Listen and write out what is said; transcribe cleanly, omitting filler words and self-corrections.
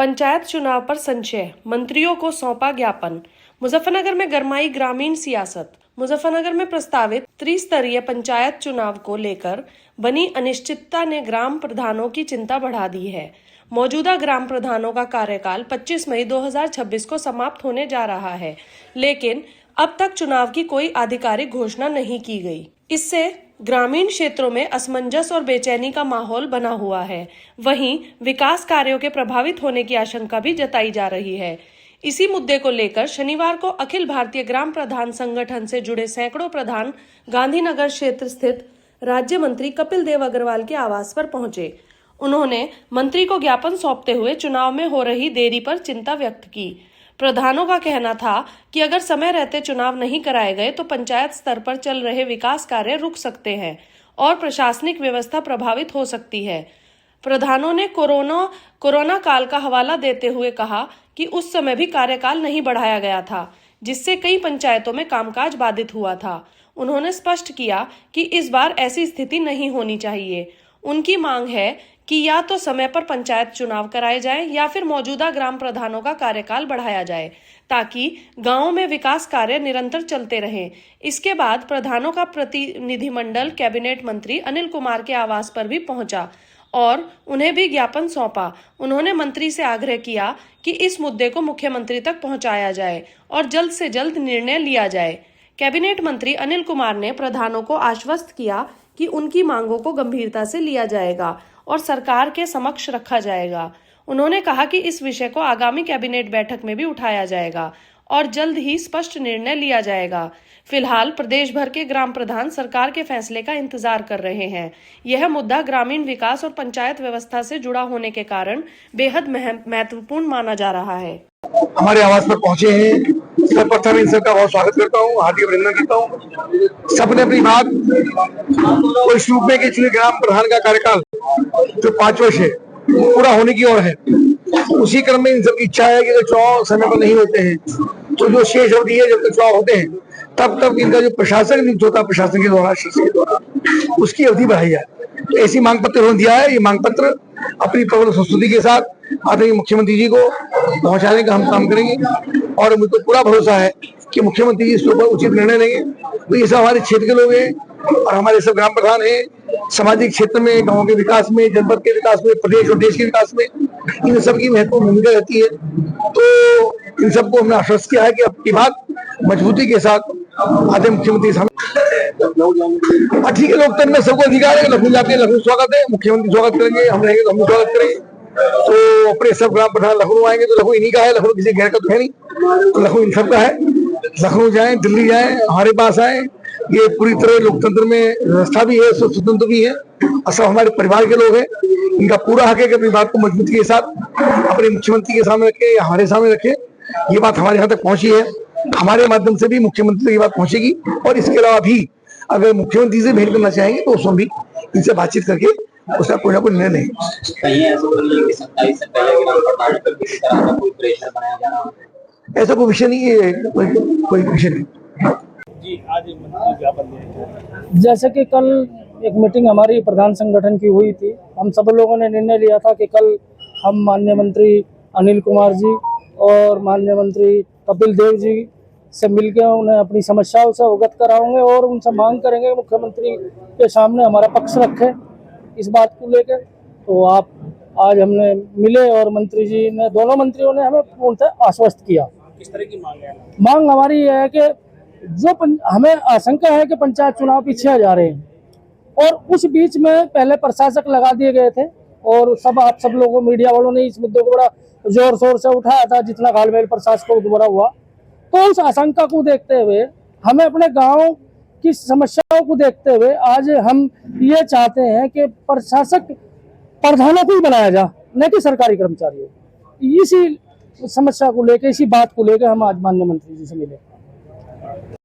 पंचायत चुनाव पर संशय, मंत्रियों को सौंपा ज्ञापन। मुजफ्फरनगर में गरमाई ग्रामीण सियासत। मुजफ्फरनगर में प्रस्तावित त्रिस्तरीय पंचायत चुनाव को लेकर बनी अनिश्चितता ने ग्राम प्रधानों की चिंता बढ़ा दी है। मौजूदा ग्राम प्रधानों का कार्यकाल 25 मई 2026 को समाप्त होने जा रहा है, लेकिन अब तक चुनाव की कोई आधिकारिक घोषणा नहीं की गई। इससे ग्रामीण क्षेत्रों में असमंजस और बेचैनी का माहौल बना हुआ है। वहीं विकास कार्यों के प्रभावित होने की आशंका भी जताई जा रही है। इसी मुद्दे को लेकर शनिवार को अखिल भारतीय ग्राम प्रधान संगठन से जुड़े सैकड़ों प्रधान गांधीनगर क्षेत्र स्थित राज्य मंत्री कपिल देव अग्रवाल के आवास पर पहुंचे। उन्होंने मंत्री को ज्ञापन सौंपते हुए चुनाव में हो रही देरी पर चिंता व्यक्त की। प्रधानों का कहना था कि अगर समय रहते चुनाव नहीं कराए गए तो पंचायत स्तर पर चल रहे विकास कार्य रुक सकते हैं और प्रशासनिक व्यवस्था प्रभावित हो सकती है। प्रधानों ने कोरोना काल का हवाला देते हुए कहा कि उस समय भी कार्यकाल नहीं बढ़ाया गया था, जिससे कई पंचायतों में कामकाज बाधित हुआ था। उन्होंने स्पष्ट किया कि इस बार ऐसी स्थिति नहीं होनी चाहिए। उनकी मांग है कि या तो समय पर पंचायत चुनाव कराए जाएं या फिर मौजूदा ग्राम प्रधानों का कार्यकाल बढ़ाया जाए, ताकि गांवों में विकास कार्य निरंतर चलते रहें। इसके बाद प्रधानों का प्रतिनिधिमंडल कैबिनेट मंत्री अनिल कुमार के आवास पर भी पहुंचा और उन्हें भी ज्ञापन सौंपा। उन्होंने मंत्री से आग्रह किया कि इस मुद्दे को मुख्यमंत्री तक पहुंचाया जाए और जल्द से जल्द निर्णय लिया जाए। कैबिनेट मंत्री अनिल कुमार ने प्रधानों को आश्वस्त किया कि उनकी मांगों को गंभीरता से लिया जाएगा और सरकार के समक्ष रखा जाएगा। उन्होंने कहा कि इस विषय को आगामी कैबिनेट बैठक में भी उठाया जाएगा और जल्द ही स्पष्ट निर्णय लिया जाएगा। फिलहाल प्रदेश भर के ग्राम प्रधान सरकार के फैसले का इंतजार कर रहे हैं। यह मुद्दा ग्रामीण विकास और पंचायत व्यवस्था से जुड़ा होने के कारण बेहद महत्वपूर्ण माना जा रहा है। हमारे आवास पर पहुंचे हैं, सर्वप्रथम इन सबका बहुत स्वागत करता हूँ, हार्दिक अभिनंदन करता हूँ। सबने अपनी बात को इस रूप में कि इसलिए ग्राम प्रधान का कार्यकाल जो 5 वर्ष है पूरा होने की ओर है। उसी क्रम में इन सबकी इच्छा है कि अगर चुनाव समय पर नहीं होते हैं तो जो शेष अवधि है जब तक चुनाव होते हैं तब तक इनका जो प्रशासन नियुक्त होता है प्रशासन के द्वारा शासन के द्वारा उसकी अवधि बढ़ाई जाए। तो ऐसी मांग पत्र उन्होंने दिया है। ये मांग पत्र अपनी प्रबल संस्तुति के साथ आदरणीय मुख्यमंत्री जी को पहुंचाने का हम काम करेंगे और मुझे पूरा भरोसा है कि मुख्यमंत्री जी इसके ऊपर उचित निर्णय लेंगे। तो ये सब हमारे क्षेत्र के लोग हैं और हमारे सब ग्राम प्रधान हैं। सामाजिक क्षेत्र में, गाँव के विकास में, जनपद के विकास में, प्रदेश और देश के विकास में इन सबकी महत्वपूर्ण भूमिका रहती है। तो इन सबको हमने आश्वस्त किया है कि अपनी बात मजबूती के साथ आदरणीय मुख्यमंत्री सामने ठीक है। लोकतंत्र में सबको अधिकार है, लखनऊ जाते हैं, लखनऊ स्वागत है, मुख्यमंत्री स्वागत करेंगे, हम रहेंगे तो हम स्वागत करेंगे। तो अपने सब ग्राम प्रधान लखनऊ आएंगे तो लखनऊ इन्हीं का है, लखनऊ किसी गैर का तो है नहीं, तो लखनऊ इन सबका है। लखनऊ जाए, दिल्ली जाए, हमारे पास आए, ये पूरी तरह लोकतंत्र में व्यवस्था भी है, स्वतंत्र भी है और सब हमारे परिवार के लोग हैं। इनका पूरा हक है कि अपनी बात को मजबूती के साथ अपने मुख्यमंत्री के सामने रखे या हमारे सामने रखे। ये बात हमारे यहाँ तक पहुंची है, हमारे माध्यम से भी मुख्यमंत्री तक ये बात पहुंचेगी और इसके अलावा भी अगर मुख्यमंत्री से भेंट करना चाहेंगे तो उसमें भी इनसे बातचीत करके उसका कोई ना कोई निर्णय लेंगे। ऐसा कोई विषय नहीं है, कोई विषय नहीं। जैसे कि कल एक मीटिंग हमारी प्रधान संगठन की हुई थी, हम सब लोगों ने निर्णय लिया था कि कल हम माननीय मंत्री अनिल कुमार जी और माननीय मंत्री कपिल देव जी से मिलकर उन्हें अपनी समस्याओं से अवगत कराएंगे और उनसे मांग करेंगे मुख्यमंत्री के सामने हमारा पक्ष रखें इस बात को लेकर। तो आप आज हमने मिले और मंत्री जी ने, दोनों मंत्रियों ने हमें पूर्णतः आश्वस्त किया। किस तरह की मांग है? मांग हमारी यह है कि जो हमें आशंका है कि पंचायत चुनाव पीछे जा रहे हैं और उस बीच में पहले प्रशासक लगा दिए गए थे और आप सब लोगों, मीडिया वालों ने इस मुद्दे को बड़ा जोर शोर से उठाया था, जितना घालमेल प्रशासकों द्वारा हुआ। तो उस आशंका को देखते हुए, हमें अपने गांव की समस्याओं को देखते हुए आज हम ये चाहते हैं कि प्रशासक प्रधानों को ही बनाया जाए, न कि सरकारी कर्मचारियों। इसी समस्या को लेकर, इसी बात को लेकर हम आज माननीय मंत्री जी से मिले।